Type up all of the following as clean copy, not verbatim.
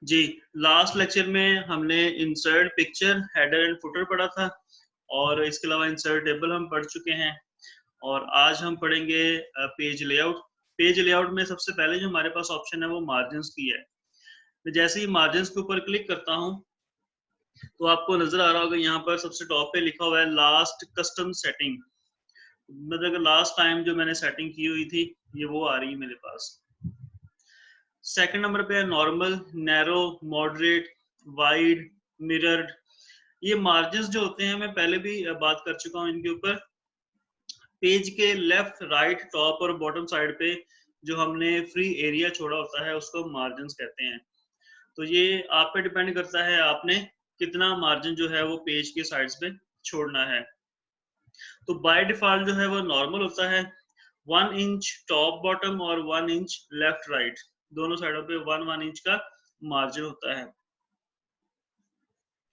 जी, last lecture में हमने insert picture, header and footer पढ़ा था और इसके अलावा इंसर्ट टेबल हम पढ़ चुके हैं और आज हम पढ़ेंगे पेज लेआउट। पेज लेआउट में सबसे पहले जो हमारे पास ऑप्शन है वो मार्जिन्स की है। तो जैसे ही मार्जिन्स के ऊपर क्लिक करता हूँ तो आपको नजर आ रहा होगा यहाँ पर सबसे टॉप पे लिखा हुआ है लास्ट कस्टम सेटिंग। मतलब लास्ट टाइम जो मैंने सेटिंग की हुई थी ये वो आ रही है मेरे पास। सेकंड नंबर पे है normal, narrow, moderate, wide, mirrored. ये मार्जिन्स जो होते हैं मैं पहले भी बात कर चुका हूँ इनके ऊपर। पेज के लेफ्ट, राइट, टॉप और बॉटम साइड पे जो हमने फ्री एरिया छोड़ा होता है उसको मार्जिन्स कहते हैं। तो ये आप पे डिपेंड करता है आपने कितना मार्जिन जो है वो पेज के साइड्स पे छोड़ना है। तो बाय डिफॉल्ट जो है वो नॉर्मल होता है 1 इंच टॉप बॉटम और 1 इंच लेफ्ट राइट, दोनों साइडों पे 1 इंच का मार्जिन होता है।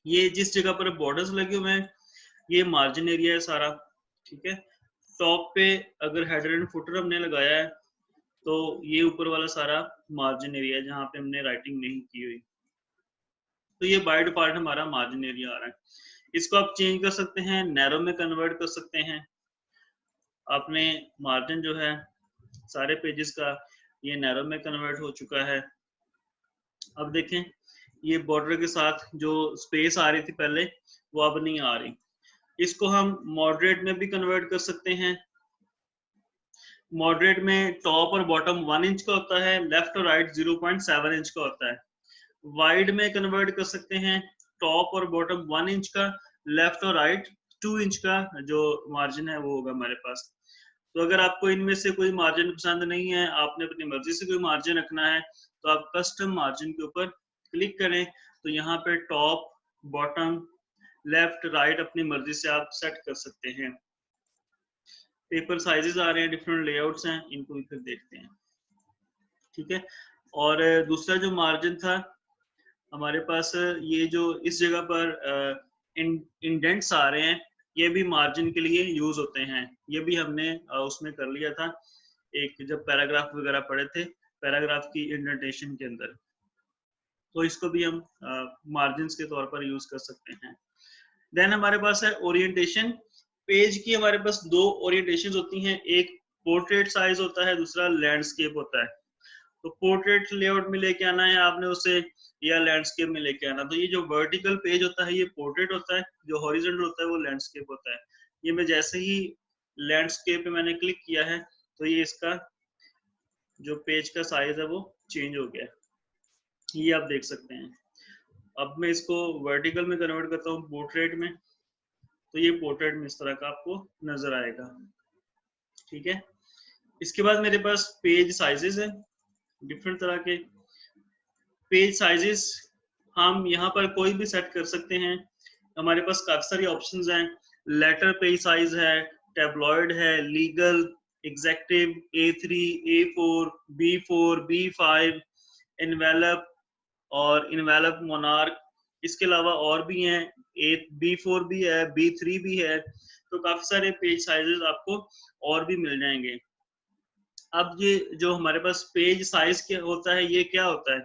ये जिस जगह पर बॉर्डर्स लगे हुए हैं ये मार्जिन एरिया है सारा, ठीक है। टॉप पे अगर हेडर एंड फुटर हमने लगाया है तो ये ऊपर वाला सारा मार्जिन एरिया है जहाँ पे हमने राइटिंग नहीं की हुई। तो ये बाय डिफॉल्ट हमारा मार्जिन एरिया आ रहा है। इसको आप चेंज कर सकते हैं, नैरो में कन्वर्ट कर सकते हैं। आपने मार्जिन जो है सारे पेजेस का ये नैरो में कन्वर्ट हो चुका है। अब देखें ये बॉर्डर के साथ जो स्पेस आ रही थी पहले वो अब नहीं आ रही। इसको हम मॉडरेट में भी कन्वर्ट कर सकते हैं। मॉडरेट में टॉप और बॉटम 1 इंच का होता है, लेफ्ट और राइट 0.7 इंच का होता है। वाइड में कन्वर्ट कर सकते हैं, टॉप और बॉटम 1 इंच का, लेफ्ट और राइट 2 इंच का जो मार्जिन है वो होगा हमारे पास। तो अगर आपको इनमें से कोई मार्जिन पसंद नहीं है, आपने अपनी मर्जी से कोई मार्जिन रखना है तो आप कस्टम मार्जिन के ऊपर क्लिक करें। तो यहाँ पे टॉप, बॉटम, लेफ्ट, राइट अपनी मर्जी से आप सेट कर सकते हैं। पेपर साइजेस आ रहे हैं, डिफरेंट लेआउट्स हैं, इनको भी फिर देखते हैं, ठीक है। और दूसरा जो मार्जिन था हमारे पास, ये जो इस जगह पर इंडेंट्स आ रहे हैं ये भी मार्जिन के लिए यूज होते हैं। ये भी हमने उसमें कर लिया था एक जब पैराग्राफ वगैरह पढ़े थे, पैराग्राफ की इंडेंटेशन के अंदर। तो इसको भी हम मार्जिन्स के तौर पर यूज कर सकते हैं। देन हमारे पास है ओरिएंटेशन। पेज की हमारे पास दो ओरिएंटेशन होती हैं, एक पोर्ट्रेट साइज होता है, दूसरा लैंडस्केप होता है। तो पोर्ट्रेट लेआउट में लेके आना है आपने उसे या लैंडस्केप में लेके आना। तो ये जो वर्टिकल पेज होता है ये पोर्ट्रेट होता है, जो हॉरिजॉन्टल होता है वो लैंडस्केप होता है। ये मैं जैसे ही लैंडस्केप पे मैंने क्लिक किया है तो ये इसका जो पेज का साइज है वो चेंज हो गया, ये आप देख सकते हैं। अब मैं इसको वर्टिकल में कन्वर्ट करता हूँ पोर्ट्रेट में, तो ये पोर्ट्रेट में इस तरह का आपको नजर आएगा, ठीक है। इसके बाद मेरे पास पेज साइजेस है, डिफरेंट तरह के पेज साइजेस हम यहाँ पर कोई भी सेट कर सकते हैं। हमारे पास काफी सारी ऑप्शंस हैं। लेटर पेज साइज है, टैबलॉइड है, legal, executive, A3, A4, B4, B5, envelope और इनवेलप मोनार्क। इसके अलावा और भी हैं, B4 भी है, B3 भी है। तो काफी सारे पेज साइजेस आपको और भी मिल जाएंगे। अब ये जो हमारे पास पेज साइज क्या होता है, ये क्या होता है?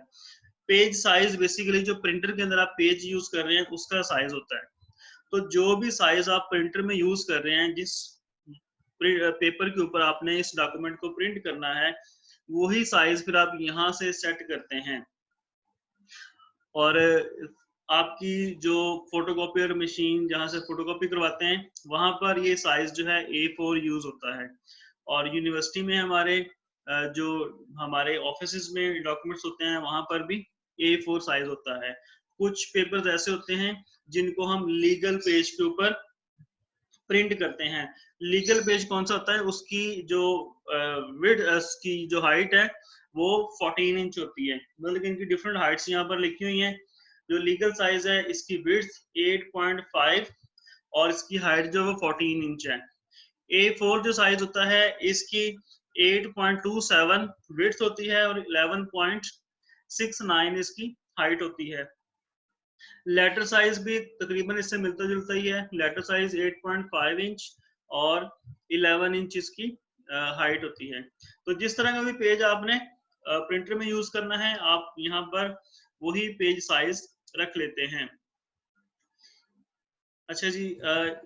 पेज साइज बेसिकली जो प्रिंटर के अंदर आप पेज यूज कर रहे हैं उसका साइज होता है। तो जो भी साइज आप प्रिंटर में यूज कर रहे हैं, जिस पेपर के ऊपर आपने इस डॉक्यूमेंट को प्रिंट करना है, वही साइज फिर आप यहाँ से सेट करते हैं। और आपकी जो फोटोकॉपियर मशीन जहाँ से फोटोकॉपी करवाते हैं वहां पर ये साइज जो है A4 यूज होता है। और यूनिवर्सिटी में हमारे जो हमारे ऑफिस में डॉक्यूमेंट्स होते हैं वहां पर भी A4 साइज होता है। कुछ पेपर्स ऐसे होते हैं जिनको हम लीगल पेज के ऊपर प्रिंट करते हैं। लीगल पेज कौन सा होता है, उसकी जो विड्थ की जो हाइट है वो 14 इंच होती है। मतलब कि इनकी डिफरेंट हाइट्स यहाँ पर लिखी हुई हैं। जो लीगल साइज है इसकी विड्थ 8.5 और इसकी हाइट जो है वो 14 इंच है। A4 जो साइज होता है इसकी 8.27 विड्थ होती है और 11.69 इसकी हाइट होती है। लेटर साइज भी तकरीबन इससे मिलता जुलता ही है। लेटर साइज 8.5 इंच और 11 इंच इसकी हाइट होती है। तो जिस तरह का भी पेज आपने प्रिंटर में यूज करना है आप यहाँ पर वही पेज साइज रख लेते हैं। अच्छा जी,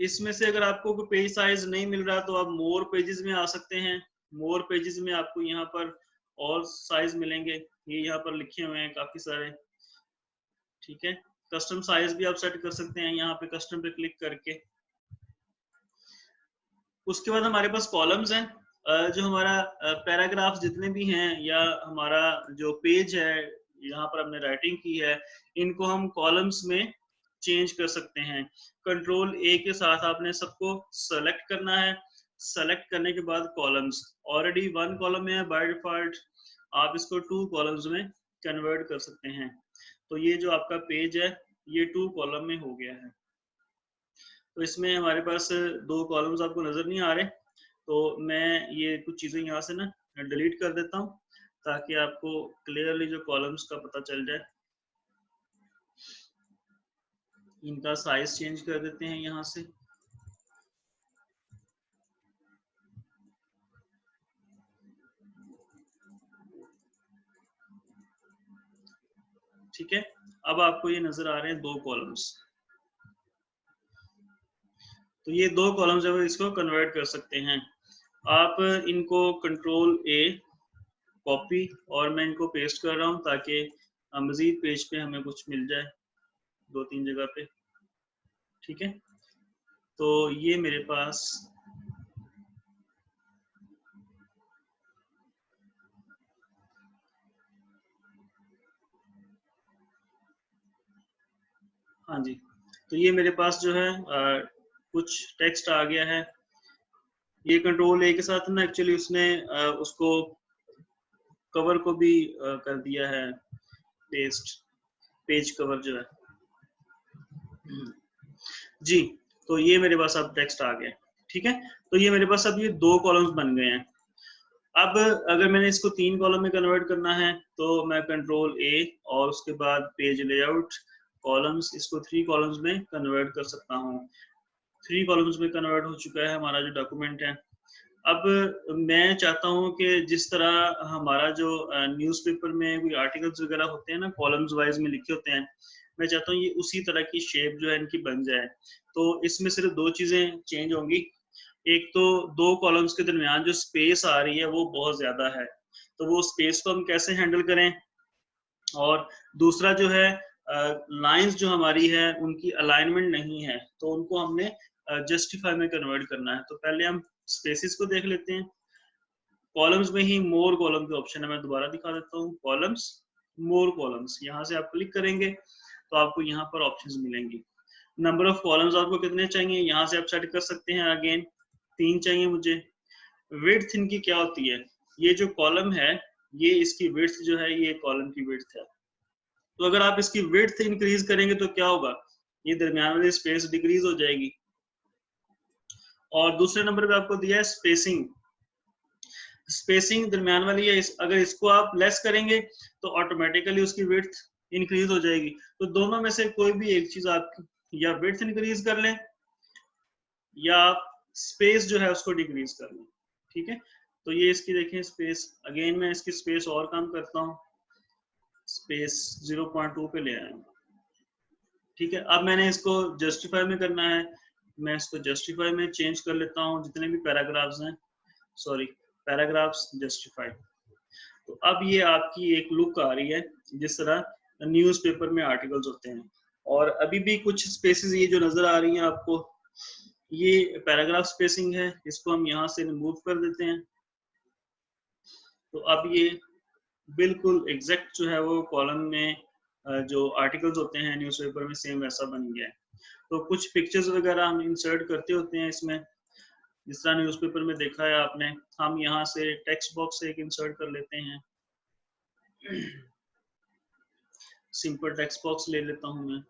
इसमें से अगर आपको कोई पेज साइज नहीं मिल रहा तो आप मोर पेजेस में आ सकते हैं। मोर पेजेस में आपको यहाँ पर और साइज मिलेंगे, ये यहाँ पर लिखे हुए हैं काफी सारे। ठीक है, कस्टम साइज भी आप सेट कर सकते हैं यहाँ पे कस्टम पे क्लिक करके। उसके बाद हमारे पास कॉलम्स हैं। जो हमारा पैराग्राफ जितने भी हैं या हमारा जो पेज है यहाँ पर हमने राइटिंग की है, इनको हम कॉलम्स में चेंज कर सकते हैं। कंट्रोल ए के साथ आपने सबको सेलेक्ट करना है। सेलेक्ट करने के बाद कॉलम्स, ऑलरेडी 1 कॉलम में है बाय डिफॉल्ट, आप इसको 2 कॉलम्स में कन्वर्ट कर सकते हैं। तो ये जो आपका पेज है ये 2 कॉलम में हो गया है। तो इसमें हमारे पास 2 कॉलम्स आपको नजर नहीं आ रहे, तो मैं ये कुछ चीजें यहाँ से ना डिलीट कर देता हूँ ताकि आपको क्लियरली जो कॉलम्स का पता चल जाए। इनका साइज चेंज कर देते हैं यहाँ से। ठीक है, अब आपको ये नजर आ रहे हैं 2 कॉलम्स। तो ये 2 कॉलम्स है, इसको कन्वर्ट कर सकते हैं आप। इनको कंट्रोल ए कॉपी और मैं इनको पेस्ट कर रहा हूँ ताकि मजीद पेज पे हमें कुछ मिल जाए 2-3 जगह पे। ठीक है, तो ये मेरे पास हाँ जी, तो ये मेरे पास जो है कुछ टेक्स्ट आ गया है। ये कंट्रोल ए के साथ ना एक्चुअली उसने उसको कवर को भी कर दिया है पेस्ट, पेज कवर जो है। जी, तो ये मेरे पास अब टेक्स्ट आ गया। ठीक है, तो ये मेरे पास अब ये 2 कॉलम्स बन गए हैं। अब अगर मैंने इसको 3 कॉलम में कन्वर्ट करना है तो मैं कंट्रोल ए और उसके बाद पेज लेआउट कॉलम्स, इसको 3 कॉलम्स में कन्वर्ट कर सकता हूँ। 3 कॉलम्स में कन्वर्ट हो चुका है हमारा जो डॉक्यूमेंट है। अब मैं चाहता हूँ कि जिस तरह हमारा जो न्यूज़पेपर में कोई आर्टिकल्स वगैरह होते हैं ना, कॉलम्स वाइज में लिखे होते हैं, मैं चाहता हूँ ये उसी तरह की शेप जो है इनकी बन जाए। तो इसमें सिर्फ 2 चीजें चेंज होंगी। एक तो 2 कॉलम्स के दरमियान जो स्पेस आ रही है वो बहुत ज्यादा है, तो वो स्पेस को हम कैसे हैंडल करें। और दूसरा जो है लाइंस जो हमारी है उनकी अलाइनमेंट नहीं है, तो उनको हमने जस्टिफाई में कन्वर्ट करना है। तो पहले हम स्पेसिस को देख लेते हैं। कॉलम्स में ही मोर कॉलम के ऑप्शन है, मैं दोबारा दिखा देता हूँ। कॉलम्स, मोर कॉलम्स, यहाँ से आप क्लिक करेंगे तो आपको यहाँ पर ऑप्शंस मिलेंगी। नंबर ऑफ कॉलम्स आपको कितने चाहिए यहाँ से आप सेट कर सकते हैं। अगेन 3 चाहिए मुझे। विड्थ इनकी क्या होती है, ये जो कॉलम है ये इसकी विड्थ जो है ये कॉलम की विड्थ है। तो अगर आप इसकी विड्थ इंक्रीज करेंगे तो क्या होगा, ये दरमियान वाली स्पेस डिक्रीज हो जाएगी। और दूसरे नंबर पे आपको दिया है स्पेसिंग। स्पेसिंग दरमियान वाली है, अगर इसको आप लेस करेंगे तो ऑटोमेटिकली उसकी विड्थ इंक्रीज हो जाएगी। तो दोनों में से कोई भी एक चीज आप या विड्थ इंक्रीज कर लें या आप स्पेस जो है उसको डिक्रीज कर लें। ठीक है, तो ये इसकी देखें स्पेस, अगेन मैं इसकी स्पेस और कम करता हूँ, स्पेस 0.2 पे ले आया हूँ। ठीक है, अब मैंने इसको जस्टिफाई में करना है, मैं इसको जस्टिफाई में चेंज कर लेता हूँ जितने भी पैराग्राफ्स हैं, सॉरी पैराग्राफ्स जस्टिफाई। तो अब ये आपकी एक लुक आ रही है जिस तरह न्यूज़पेपर में आर्टिकल्स होते हैं। और अभी भी कुछ स्पेसेस ये जो नजर आ रही हैं आपको, ये पैराग्राफ स्पेसिंग है, इसको हम यहाँ से रिमूव कर देते हैं। तो अब ये बिल्कुल एग्जैक्ट जो है वो कॉलम में जो आर्टिकल्स होते हैं न्यूज़पेपर में सेम वैसा बन गया है। तो कुछ पिक्चर्स वगैरह हम इंसर्ट करते होते हैं इसमें, जिस तरह न्यूज़पेपर में देखा है आपने। हम यहाँ से टेक्स्ट बॉक्स से एक इंसर्ट कर लेते हैं। सिंपल टेक्स्ट बॉक्स ले लेता हूँ मैं।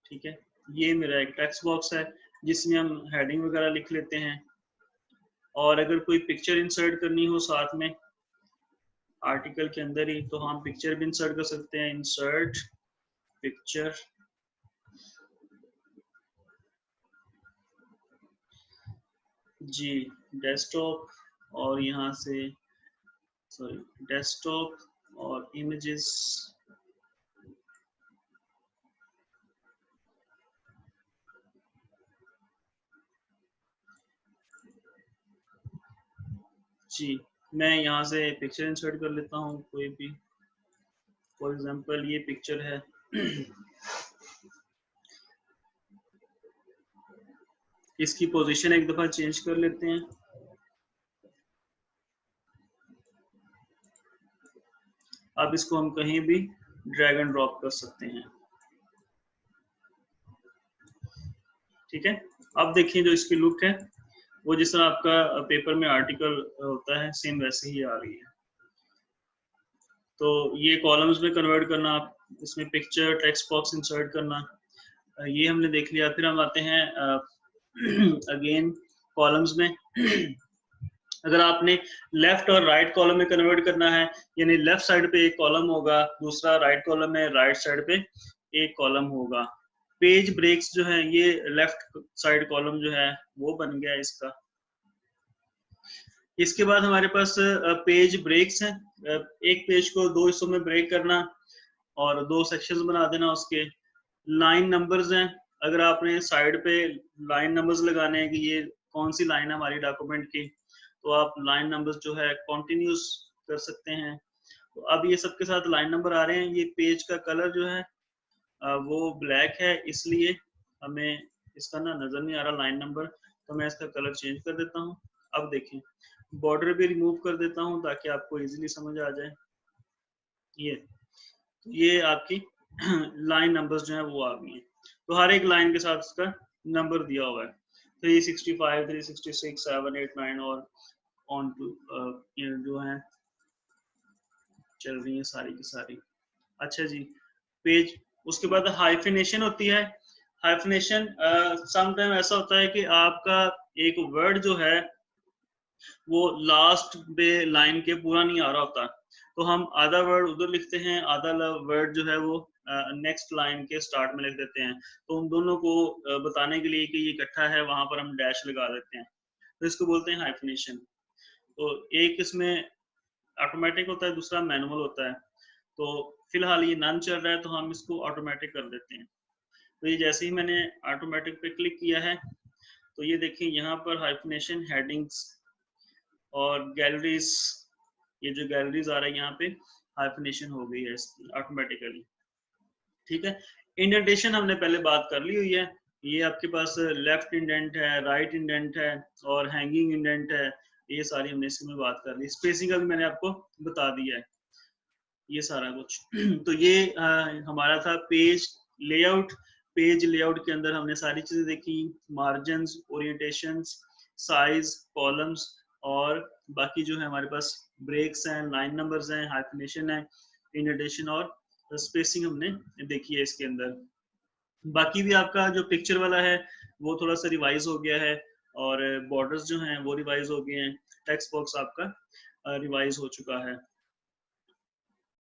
ठीक है, ये मेरा एक टेक्स्ट बॉक्स है जिसमें हम हेडिंग वगैरह लिख लेते हैं। और अगर कोई पिक्चर इंसर्ट करनी हो साथ में आर्टिकल के अंदर ही, तो हम पिक्चर भी इंसर्ट कर सकते हैं। इंसर्ट पिक्चर, जी डेस्कटॉप, और यहाँ से सॉरी डेस्कटॉप और इमेजेस, जी, मैं यहाँ से पिक्चर इंसर्ट कर लेता हूँ कोई भी, फॉर एग्जांपल ये पिक्चर है। इसकी पोजीशन एक दफा चेंज कर लेते हैं। अब इसको हम कहीं भी ड्रैग एंड ड्रॉप कर सकते हैं। ठीक है, अब देखिए जो इसकी लुक है वो जिस तरह आपका पेपर में आर्टिकल होता है सेम वैसे ही आ रही है। तो ये कॉलम्स में कन्वर्ट करना, इसमें पिक्चर टेक्स्ट बॉक्स इंसर्ट करना, ये हमने देख लिया। फिर हम आते हैं अगेन कॉलम्स में। अगर आपने लेफ्ट और राइट कॉलम में कन्वर्ट करना है, यानी लेफ्ट साइड पे एक कॉलम होगा, दूसरा राइट कॉलम में राइट साइड पे एक कॉलम होगा। पेज ब्रेक्स जो है ये लेफ्ट साइड कॉलम जो है वो बन गया इसका। इसके बाद हमारे पास पेज ब्रेक्स हैं। एक पेज को दो हिस्सों में ब्रेक करना और दो सेक्शंस बना देना उसके। लाइन नंबर्स हैं, अगर आपने साइड पे लाइन नंबर्स लगाने हैं कि ये कौन सी लाइन है हमारी डॉक्यूमेंट की, तो आप लाइन नंबर्स जो है कंटिन्यूस कर सकते हैं। तो अब ये सबके साथ लाइन नंबर आ रहे हैं। ये पेज का कलर जो है वो ब्लैक है, इसलिए हमें इसका ना नजर नहीं आ रहा लाइन नंबर, तो मैं इसका कलर चेंज कर देता हूँ। अब देखें, बॉर्डर भी रिमूव कर देता हूँ ताकि आपको इजीली समझ आ जाए। ये आपकी लाइन नंबर्स जो है वो आ गई हैं। तो हर एक लाइन के साथ इसका नंबर दिया हुआ है, 365, 366, 7, 8, 9 और ऑन टू जो है चल रही है सारी की सारी। अच्छा जी, पेज, उसके बाद हाइफिनेशन होती है। हाइफिनेशन सम टाइम ऐसा होता है कि आपका एक वर्ड जो है वो लास्ट पे लाइन के पूरा नहीं आ रहा होता, तो हम आधा वर्ड उधर लिखते हैं, आधा वर्ड जो है वो नेक्स्ट लाइन के स्टार्ट में लिख देते हैं। तो उन दोनों को बताने के लिए कि ये इकट्ठा है, वहां पर हम डैश लगा देते हैं, तो इसको बोलते हैं हाइफिनेशन। तो एक इसमें ऑटोमेटिक होता है, दूसरा मैनुअल होता है। तो फिलहाल ये नन चल रहा है तो हम इसको ऑटोमेटिक कर देते हैं। तो ये जैसे ही मैंने ऑटोमेटिक पे क्लिक किया है तो ये देखिए यहाँ पर हाइफिनेशन, हेडिंग्स और गैलरीज, ये जो गैलरीज आ रहा है यहाँ पे हाइफिनेशन हो गई है ऑटोमेटिकली। ठीक है, इंडेंटेशन हमने पहले बात कर ली हुई है। ये आपके पास लेफ्ट इंडेंट है, राइट इंडेंट है और हैंगिंग इंडेंट है, ये सारी हमने इसमें बात कर ली। स्पेसिंग का भी मैंने आपको बता दिया है, ये सारा कुछ। तो ये हमारा था पेज लेआउट। पेज लेआउट के अंदर हमने सारी चीजें देखी, मार्जिन्स, ओरिएंटेशंस, साइज, कॉलम्स और बाकी जो है हमारे पास ब्रेक्स हैं, लाइन नंबर्स हैं, हाइफिनेशन है, इंडेंटेशन और स्पेसिंग हमने देखी है इसके अंदर। बाकी भी आपका जो पिक्चर वाला है वो थोड़ा सा रिवाइज हो गया है और बॉर्डर्स जो हैं वो रिवाइज हो गए हैं, टेक्स्ट बॉक्स आपका रिवाइज हो चुका है।